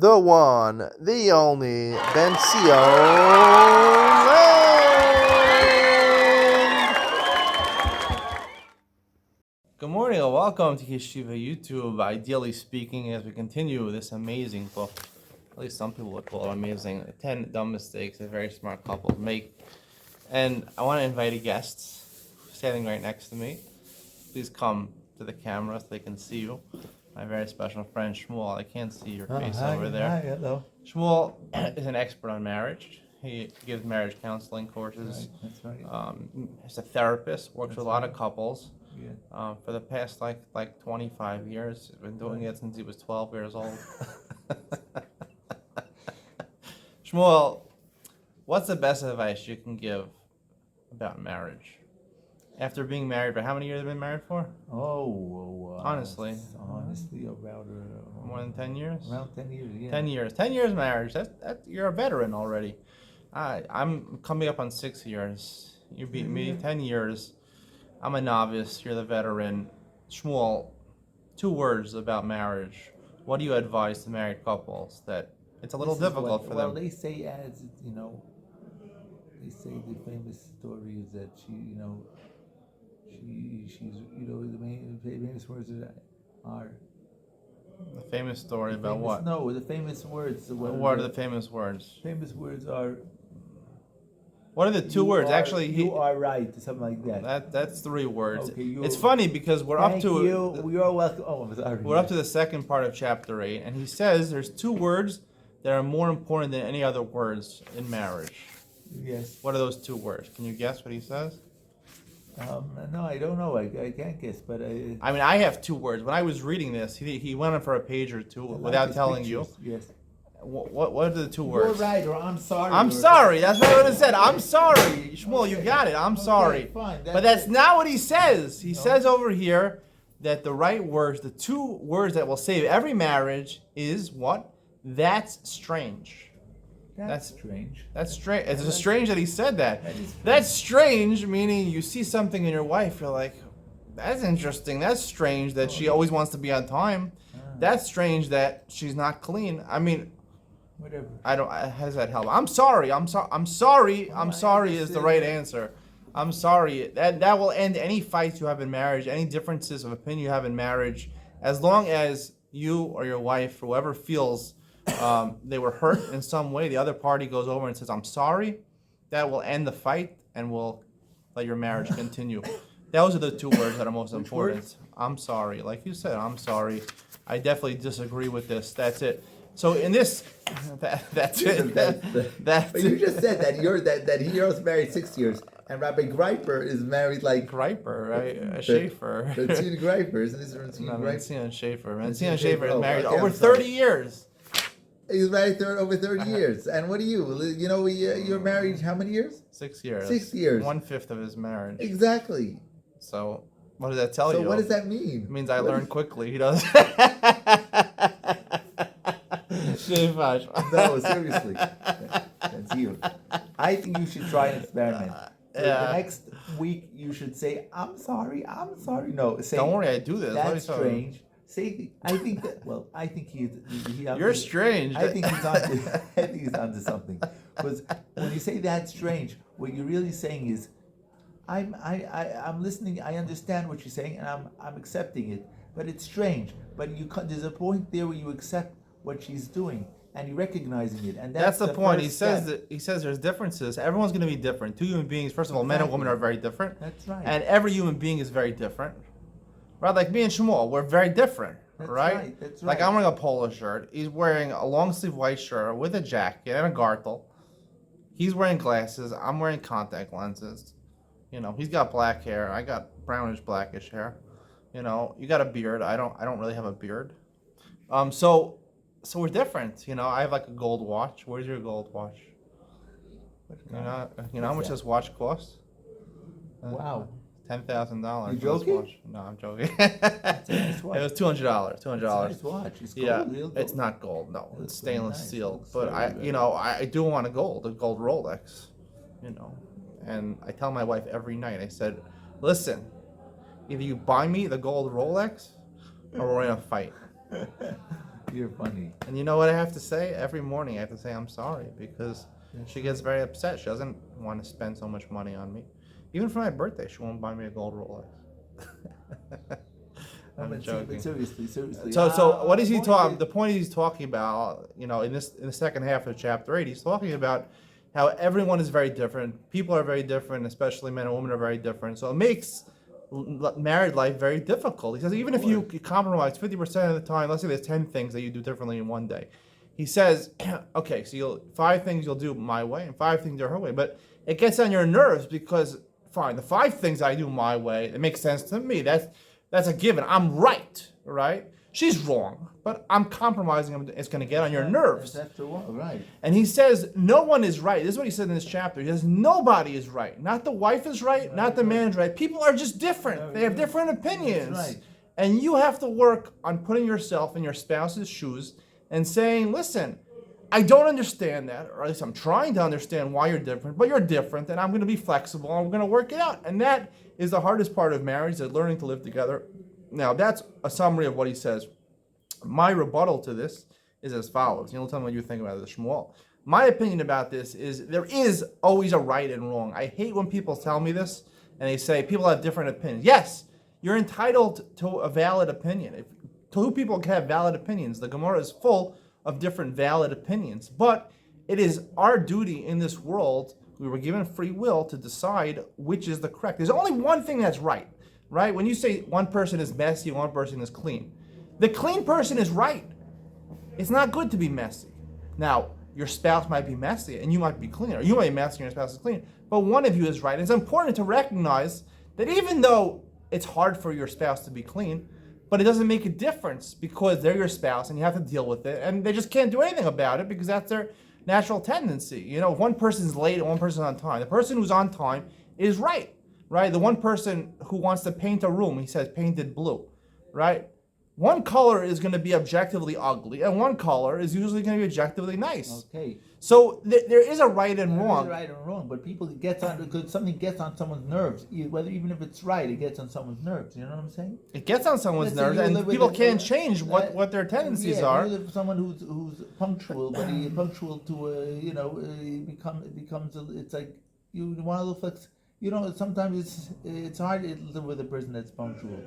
the one, the only Bencio Good morning and welcome to Yeshiva YouTube. Ideally speaking, as we continue this amazing book, at least some people would call it amazing, 10 dumb mistakes a very smart couple make. And I want to invite a guest standing right next to me. Please come to the camera so they can see you. My very special friend Shmuel. I can't see your face over there. Hi, hello. Shmuel is an expert on marriage. He gives marriage counseling courses. That's right. He's a therapist, works with a lot of couples. Yeah. For the past like 25 years. He's been doing it since he was 12 years old. Shmuel, what's the best advice you can give about marriage? After being married, for how many years have you been married for? Honestly, about more than 10 years. Around 10 years. Yeah. 10 years. 10 years marriage. That you're a veteran already. I'm coming up on 6 years. You beat me. 10 years. I'm a novice. You're the veteran. Shmuel, 2 words about marriage. What do you advise to married couples that it's a little difficult for them? Well, they say they say the famous story is that she's the famous words are. The famous story about what? No, the famous words. What are the famous words? Famous words are. What are the 2 words? Actually, you are right, something like that. That's 3 words. Okay, it's funny because we're up to you're welcome. Oh, I'm sorry. We're up to the second part of chapter 8, and he says there's 2 words that are more important than any other words in marriage. Yes. What are those 2 words? Can you guess what he says? No, I don't know. I can't guess, but I have 2 words. When I was reading this, he went on for a page or 2 without telling you. Yes. What are the 2 words? You're right, or I'm sorry. I'm sorry. That's what I would have said. I'm sorry. Shmuel, you got it. I'm sorry. Fine. But that's not what he says. He says over here that the right words, the 2 words that will save every marriage is what? That's strange. That's strange. That's strange. It's strange that he said that. That is That's strange, meaning you see something in your wife, you're like, that's interesting. That's strange that she always wants to be on time. That's strange that she's not clean. I mean, whatever. I don't. How does that help? I'm sorry. I'm sorry is the right answer. I'm sorry. That will end any fights you have in marriage, any differences of opinion you have in marriage, as long as you or your wife, whoever feels they were hurt in some way, the other party goes over and says, "I'm sorry." That will end the fight and will let your marriage continue. Those are the 2 words that are most important. Words? I'm sorry. Like you said, I'm sorry. I definitely disagree with this. That's it. So in this, that's it. That's But you just said that he was married 6 years, and Rabbi Greiper is married like Greiper, right? Schaefer. Tina Greiper, isn't this Tina No, Greiper? Mencion Schaefer. Mencion Schaefer is married okay, over I'm sorry. 30 years. He's married over 30 years. And what are you? You're married how many years? 6 years. 6 years. 1/5 of his marriage. Exactly. So what does that tell you? So what does that mean? It means I learned quickly. He does. No, seriously. That's you. I think you should try an experiment. For the next week, you should say, I'm sorry. No, say, Don't worry, I do this. that's strange. Say, I think that, well, I think You're strange. I think he's onto something. Because when you say that's strange, what you're really saying is, I'm listening, I understand what you're saying, and I'm accepting it, but it's strange. But there's a point there where you accept what she's doing, and you're recognizing it, and That's the point. He first says step. that he says there's differences. Everyone's going to be different. 2 human beings. First of all, men and women are very different. That's right. And every human being is very different. Right? Like me and Shmuel, we're very different. That's right? right, that's Like right. I'm wearing a polo shirt. He's wearing a long sleeve white shirt with a jacket and a gartel. He's wearing glasses. I'm wearing contact lenses. He's got black hair. I got brownish blackish hair. You got a beard. I don't really have a beard. So we're different. I have like a gold watch. Where's your gold watch? You know how much this watch costs? Wow. $10,000. You joking? No, I'm joking. It's a nice watch. It was $200. It's a nice watch. It's gold, Yeah, real gold. it's not gold. No, It it's looks very stainless nice. steel. It looks But very, very I do want a gold Rolex. And I tell my wife every night. I said, listen, either you buy me the gold Rolex, or we're in a fight. You're funny. And you know what I have to say? Every morning I have to say I'm sorry because she gets very upset. She doesn't want to spend so much money on me. Even for my birthday, she won't buy me a gold Rolex. I'm joking. Seriously. So what is he point talking? is- The point he's talking about, in the second half of chapter 8, he's talking about how everyone is very different. People are very different, especially men and women are very different. So it makes married life very difficult. He says even if you compromise 50% of the time, let's say there's 10 things that you do differently in one day. He says, okay, so 5 things you'll do my way and 5 things are her way, but it gets on your nerves because fine, the 5 things I do my way, it makes sense to me. That's a given. I'm right? She's wrong, but I'm compromising. It's going to get on your nerves. That's the one, right? And he says no one is right. This is what he said in this chapter. He says nobody is right. Not the wife is right, not the man is right. People are just different. They have different opinions. That's right. And you have to work on putting yourself in your spouse's shoes and saying, listen, I don't understand that, or at least I'm trying to understand why you're different, but you're different, and I'm going to be flexible, and we're going to work it out. And that is the hardest part of marriage, is learning to live together. Now, that's a summary of what he says. My rebuttal to this is as follows. You'll tell me what you think about this, Shmuel. My opinion about this is there is always a right and wrong. I hate when people tell me this, and they say people have different opinions. Yes, you're entitled to a valid opinion. If two people can have valid opinions, the Gemara is full of different valid opinions. But it is our duty in this world, we were given free will to decide which is the correct. There's only one thing that's right? When you say one person is messy, one person is clean. The clean person is right. It's not good to be messy. Now, your spouse might be messy and you might be clean, or you might be messy and your spouse is clean, but one of you is right. It's important to recognize that even though it's hard for your spouse to be clean, but it doesn't make a difference because they're your spouse and you have to deal with it, and they just can't do anything about it because that's their natural tendency. If one person's late and one person's on time, the person who's on time is right? The one person who wants to paint a room, he says painted blue, right? One color is going to be objectively ugly, and one color is usually going to be objectively nice. Okay. So there is a right and There is wrong. right and wrong, but people get on because something gets on someone's nerves. Whether even if it's right, it gets on someone's nerves. You know what I'm saying? It gets on someone's Let's say nerves, you and live with people a- can't change what their tendencies yeah, are. You live with someone who's punctual, but he punctual to becomes it's like you want to look flex. Sometimes it's hard to live with a person that's punctual.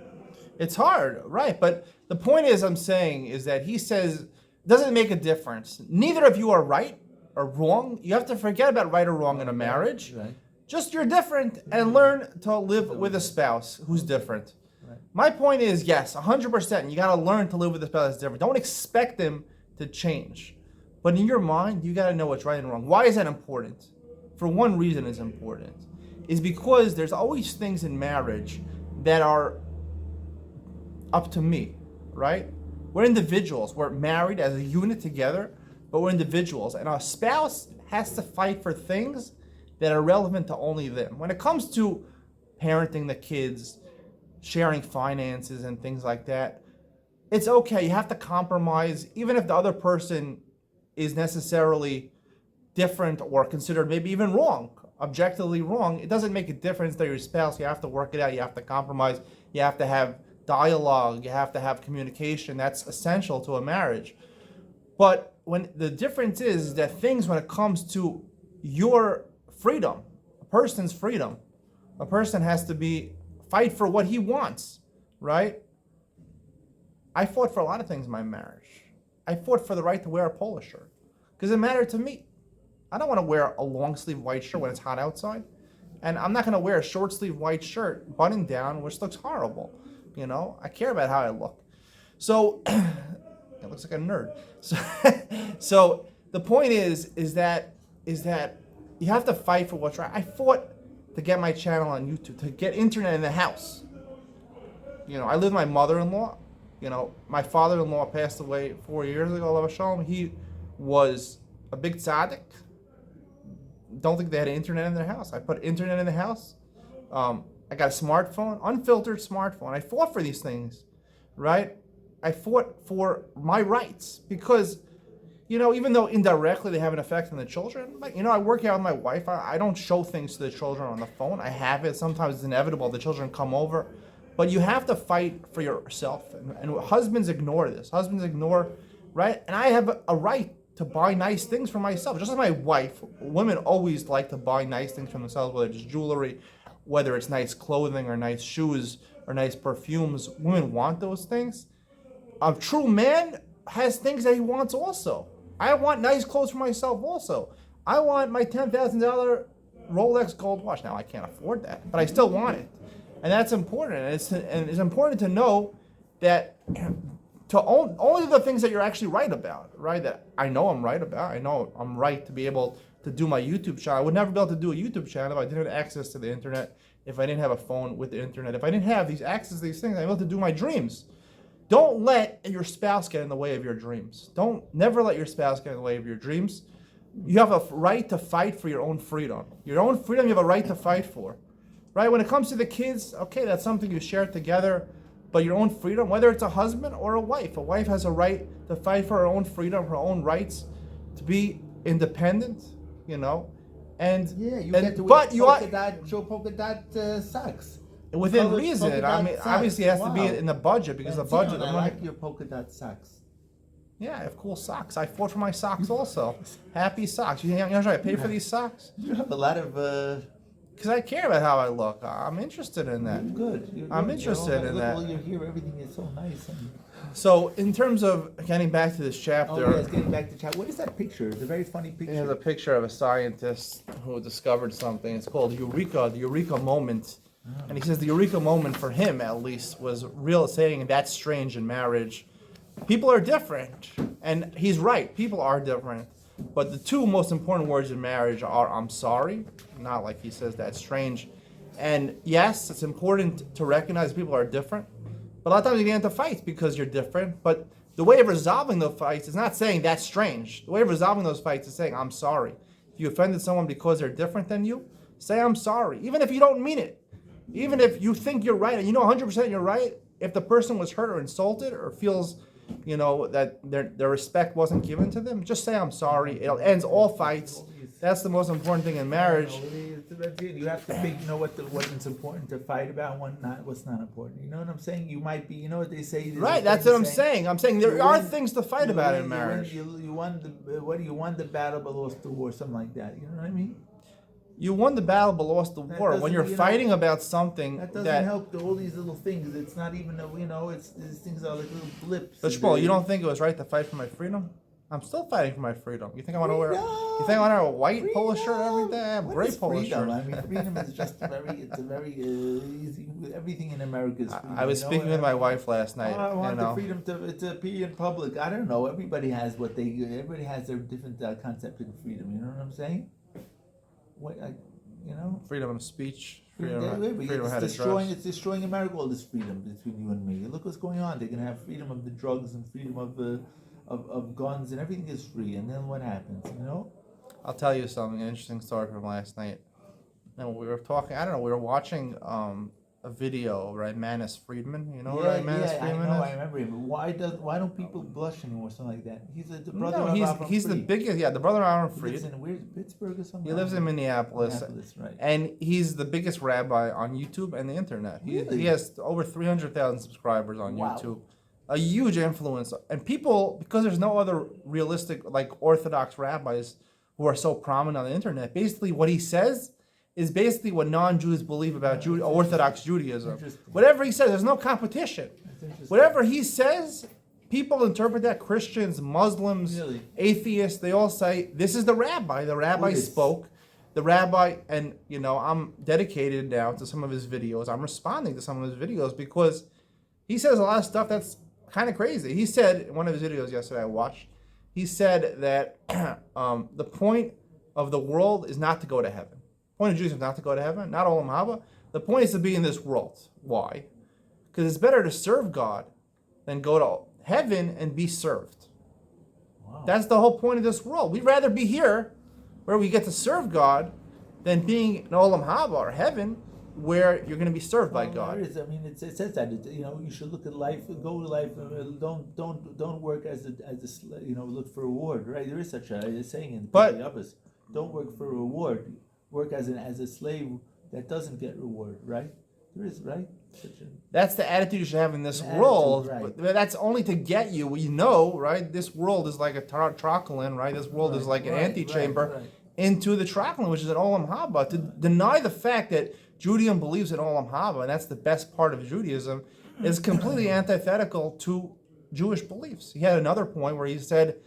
It's hard, right? But the point I'm saying is that he says, doesn't make a difference. Neither of you are right or wrong. You have to forget about right or wrong in a marriage. Right. Just you're different, and learn to live with a spouse who's different. Right. My point is, yes, 100%. You got to learn to live with a spouse that's different. Don't expect them to change. But in your mind, you got to know what's right and wrong. Why is that important? For one reason it's important. Is because there's always things in marriage that are up to me, right? We're individuals. We're married as a unit together, but we're individuals. And our spouse has to fight for things that are relevant to only them. When it comes to parenting the kids, sharing finances and things like that, it's okay. You have to compromise, even if the other person is necessarily different or considered maybe even wrong, objectively wrong. It doesn't make a difference. They're your spouse. You have to work it out. You have to compromise. You have to have dialogue. You have to have communication. That's essential to a marriage. But when the difference is that things, when it comes to your freedom, a person's freedom, a person has to fight for what he wants, right? I fought for a lot of things in my marriage. I fought for the right to wear a polo shirt because it mattered to me. I don't want to wear a long sleeve white shirt when it's hot outside. And I'm not going to wear a short sleeve white shirt buttoned down, which looks horrible. I care about how I look. So, it looks like a nerd. So the point is that you have to fight for what's right. I fought to get my channel on YouTube, to get internet in the house. I live with my mother-in-law. My father-in-law passed away 4 years ago, Alav Shalom. He was a big tzaddik. Don't think they had internet in their house. I put internet in the house. I got a smartphone, unfiltered smartphone. I fought for these things, right? I fought for my rights because, even though indirectly they have an effect on the children, I work out with my wife. I don't show things to the children on the phone. I have it. Sometimes it's inevitable. The children come over. But you have to fight for yourself. And husbands ignore this. Husbands ignore right? And I have a right to buy nice things for myself. Just like my wife, women always like to buy nice things for themselves, whether it's jewelry, whether it's nice clothing or nice shoes or nice perfumes. Women want those things. A true man has things that he wants also. I want nice clothes for myself also. I want my $10,000 Rolex gold watch. Now I can't afford that, but I still want it, and that's important. And it's important to know that to own only the things that you're actually right about, right? That I know I'm right about. I know I'm right to be able to do my YouTube channel. I would never be able to do a YouTube channel if I didn't have access to the internet, if I didn't have a phone with the internet, if I didn't have these access to these things. I'm able to do my dreams. Don't let your spouse get in the way of your dreams. Never let your spouse get in the way of your dreams. You have a right to fight for your own freedom. Your own freedom you have a right to fight for. Right? When it comes to the kids, okay, that's something you share together. But your own freedom, whether it's a husband or a wife has a right to fight for her own freedom, her own rights, to be independent, And Yeah, you and, get to but show polka dot socks. within Colored reason. polka I dot mean, socks. obviously, it has to be Wow. in the budget because the That's budget. it. I I'm gonna- like your polka dot socks. Yeah, I have cool socks. I fought for my socks also. Happy socks. You know how much I pay for these socks? You have a lot of Because I care about how I look. I'm interested in that. good. I'm interested in that. All your hair, everything is so nice. So, in terms of getting back to this chapter, Oh yes, getting back to chat. What is that picture? It's a very funny picture. there's a picture of a scientist who discovered something. It's called Eureka, the Eureka moment. And he says the Eureka moment for him, at least, was real saying that's strange in marriage. People are different. And he's right. People are different. But the two most important words in marriage are I'm sorry, not like he says that's strange. And yes, it's important to recognize people are different. But a lot of times you get into fights because you're different. But the way of resolving those fights is not saying that's strange. The way of resolving those fights is saying I'm sorry. If you offended someone because they're different than you, say I'm sorry. Even if you don't mean it. Even if you think you're right and you know 100% you're right, if the person was hurt or insulted or feels that their respect wasn't given to them, just say I'm sorry. It ends all fights. That's the most important thing in marriage. You have to pick, what's important to fight about, what's not important. You know what I'm saying? You might be, you know what they say. Right, that's what I'm saying. I'm saying there are things to fight about in marriage. You won the battle but lost the war, something like that. You know what I mean? You won the battle but lost the war. When you're fighting about something that doesn't help all these little things. It's not even these things are like little blips. But Shmuel, you don't think it was right to fight for my freedom? I'm still fighting for my freedom. You think I want to wear? You think I want to wear a white polo shirt every day? I have a great polo shirt. I mean, freedom is just it's a very easy. Everything in America is freedom. I was speaking with my wife last night. I want the freedom to be in public. I don't know. Everybody has everybody has their different concept of freedom. You know what I'm saying? Freedom of speech, freedom of how to dress. It's destroying America. All this freedom between you and me. Look what's going on. They're gonna have freedom of the drugs and freedom of guns and everything is free. And then what happens? I'll tell you something. An interesting story from last night. And we were talking. I don't know. We were watching a video, right? Manus Friedman. You know who Manus Friedman is? I remember him. Why don't people blush anymore? Something like that. He's the brother of Avram he's the Fried. biggest. Yeah, the brother of Aaron He Fried. lives in Pittsburgh or something. He lives in Minneapolis, right? and he's the biggest rabbi on YouTube and the internet. He has over 300,000 subscribers on YouTube. A huge influence, and people, because there's no other realistic Orthodox rabbis who are so prominent on the internet. Basically, what he says is basically what non-Jews believe about Orthodox Judaism. Whatever he says, there's no competition. Whatever he says, people interpret that. Christians, Muslims, atheists, they all say, this is the rabbi. The rabbi spoke. The rabbi, and I'm dedicated now to some of his videos. I'm responding to some of his videos because he says a lot of stuff that's kind of crazy. He said in one of his videos yesterday I watched, he said that the point of the world is not to go to heaven. The point of Judaism is not to go to heaven, not Olam Haba. The point is to be in this world. Why? Because it's better to serve God than go to heaven and be served. Wow. That's the whole point of this world. We'd rather be here where we get to serve God than being in Olam Haba or heaven where you're going to be served by God. It says that you should look at life, go to life. Don't work as a look for reward. Right? There is such a saying in the others. Don't work for reward. Work as a slave that doesn't get reward. Right? There is, right? Such a, That's the attitude you should have in this An world. attitude, But that's only to get you. You know, right? This world is like a trocolin, right? This world is like an antechamber right. into the trocolin, which is an olam haba. To deny the fact that Judaism believes in olam haba, and that's the best part of Judaism, is completely antithetical to Jewish beliefs. He had another point where he said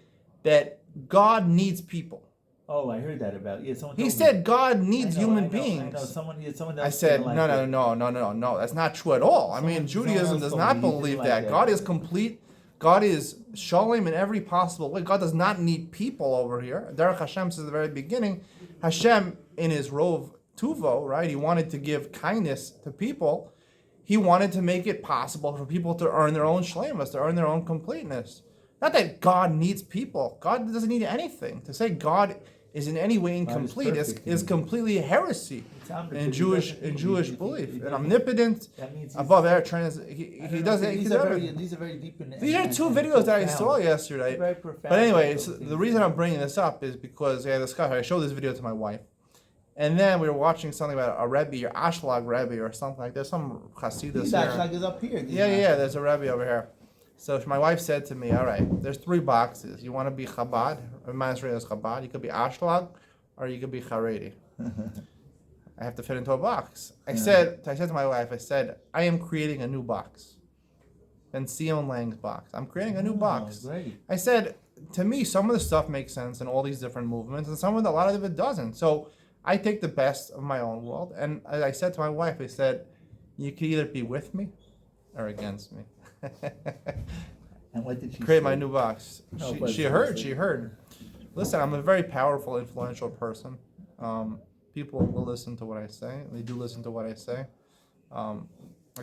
that God needs people. Oh, I heard that about someone. He told said me. God needs human I beings. know. Someone I else said, didn't like no, that. no, that's not true at all. I mean, Someone Judaism else does told not me he didn't believe like that. that. God is complete. God is shalom in every possible way. God does not need people over here. Derech Hashem says at the very beginning, Hashem in his Rov Tuvo, right? He wanted to give kindness to people. He wanted to make it possible for people to earn their own shlemus, to earn their own completeness. Not that God needs people. God doesn't need anything. To say God is in any way incomplete is completely heresy in Jewish belief. And omnipotent, above air he does it. These are very deep. These are two videos that I saw yesterday. Very profound. But anyway, so the reason I'm bringing this up is because I showed this video to my wife. And then we were watching something about a Rebbe or Ashlag Rebbe or something like that. Some Hasidus here. Ashlag is up here. Yeah, there's a Rebbe over here. So my wife said to me, all right, there's 3 boxes. You want to be Chabad, minus is Chabad. You could be Ashlag, or you could be Haredi. I have to fit into a box. I said to my wife, I am creating a new box. Ben Sion Lang's box. I'm creating a new box. Great. I said, to me, some of the stuff makes sense in all these different movements, and a lot of it doesn't. So I take the best of my own world. And as I said to my wife, I said, you can either be with me or against me. And what did she Create say? my new box. She heard. Listen, I'm a very powerful, influential person. People will listen to what I say. They do listen to what I say. I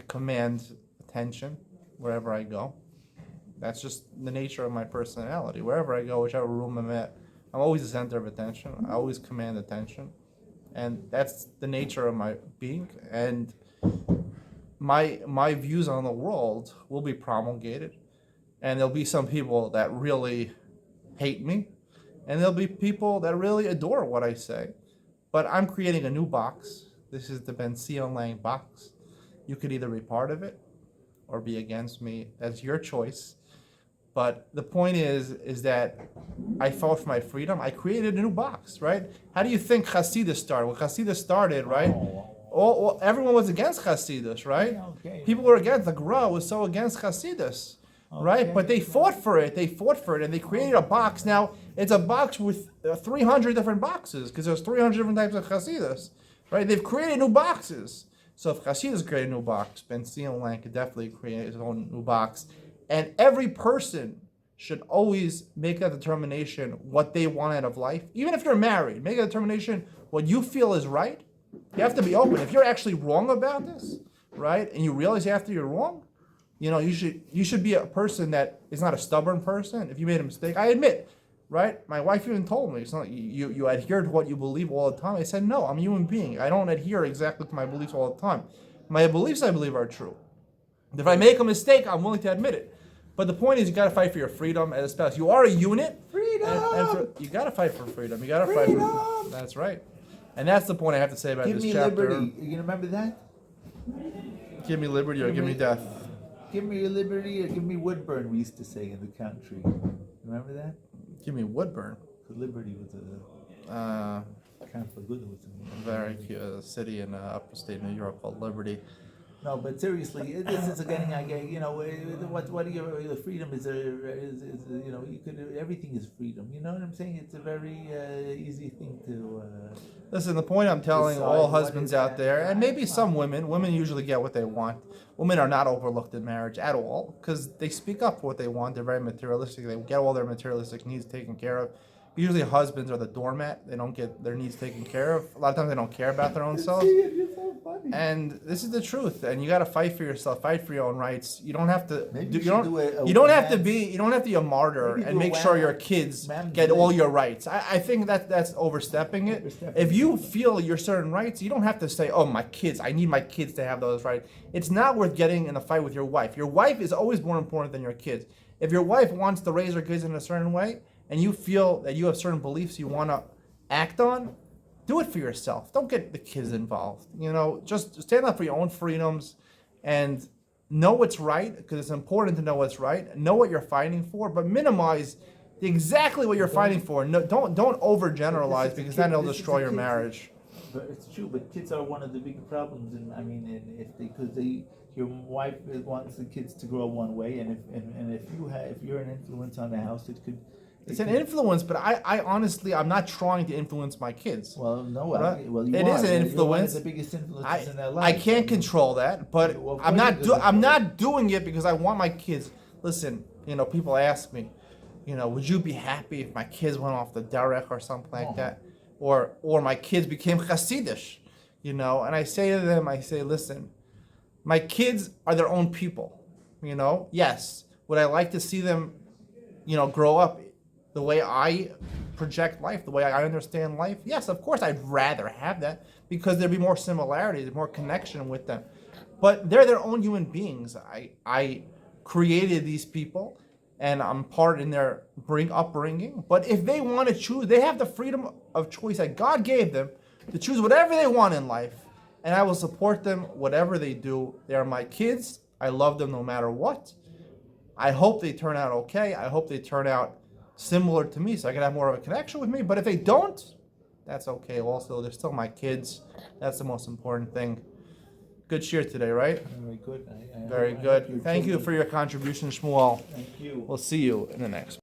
command attention wherever I go. That's just the nature of my personality. Wherever I go, whichever room I'm at, I'm always the center of attention. I always command attention. And that's the nature of my being. And my views on the world will be promulgated. And there'll be some people that really hate me. And there'll be people that really adore what I say. But I'm creating a new box. This is the Ben Sion Lang box. You could either be part of it or be against me. That's your choice. But the point is that I fought for my freedom. I created a new box, right? How do you think Hasidus started? When Hasidus started, right? Everyone was against Hasidus, right? Okay. People were against. The Gra was so against Hasidus, right? But they fought for it. And they created a box. Now it's a box with 300 different boxes because there's 300 different types of Hasidus, right? They've created new boxes. So if Hasidus created a new box, Ben Sion Lang could definitely create his own new box. And every person should always make that determination what they want out of life. Even if you're married, make a determination what you feel is right. You have to be open. If you're actually wrong about this, right, and you realize after you're wrong, you should be a person that is not a stubborn person. If you made a mistake, I admit, right? My wife even told me, it's not you adhere to what you believe all the time. I said, no, I'm a human being. I don't adhere exactly to my beliefs all the time. My beliefs, I believe, are true. If I make a mistake, I'm willing to admit it. But the point is, you got to fight for your freedom as a spouse. You are a unit. Freedom. And you got to fight for freedom. You got to fight for. That's right. And that's the point I have to say about Give this me chapter. liberty. You remember that? Give me liberty or give me death. Give me liberty or give me Woodburn, we used to say in the country. Remember that? Give me Woodburn. Because Liberty was a Catholic. Very cute city in upstate New York called Liberty. No, but seriously, this is getting. What are your freedom is you could everything is freedom. You know what I'm saying? It's a very easy thing to. Listen, the point I'm telling decide all what husbands is out that. there, and maybe some women usually get what they want. Women are not overlooked in marriage at all because they speak up for what they want. They're very materialistic. They get all their materialistic needs taken care of. Usually husbands are the doormat. They don't get their needs taken care of. A lot of times they don't care about their own selves. You're so funny. And this is the truth. And you got to fight for yourself, fight for your own rights. You don't have to. Maybe You don't have to be a martyr Maybe and do a make sure wham- your kids wham get delay. all your rights. I think that's overstepping it. Overstepping. If you feel your certain rights, you don't have to say, "Oh, my kids. I need my kids to have those rights." It's not worth getting in a fight with your wife. Your wife is always more important than your kids. If your wife wants to raise her kids in a certain way, and you feel that you have certain beliefs you want to act on, do it for yourself. Don't get the kids involved. You know, just stand up for your own freedoms and know what's right, because it's important to know what's right. Know what you're fighting for, but minimize exactly what you're fighting for. No, don't overgeneralize, because then it'll destroy your marriage. But it's true. But kids are one of the big problems, and I mean, your wife wants the kids to grow one way, and if you're an influence on the house, It's an influence, but I honestly, I'm not trying to influence my kids. Well, no, Right? well, you It are. is an You're one influence. of the biggest influences I, in their I life. can't control that, but Well, of I'm course not you do. I'm not doing it because I want my kids. Listen, you know, people ask me, you know, would you be happy if my kids went off the derech or something like that, or my kids became Hasidish, you know? And I say to them, listen, my kids are their own people, you know. Yes, would I like to see them, you know, grow up the way I project life, the way I understand life? Yes, of course, I'd rather have that, because there'd be more similarities, more connection with them. But they're their own human beings. I created these people, and I'm part in their upbringing. But if they want to choose, they have the freedom of choice that God gave them to choose whatever they want in life, and I will support them whatever they do. They are my kids. I love them no matter what. I hope they turn out okay. I hope they turn out similar to me, so I can have more of a connection with me. But if they don't, that's okay also. They're still my kids. That's the most important thing. Good cheer today, right? Very good. Very good. Thank you for your contribution, Shmuel. Thank you. We'll see you in the next one.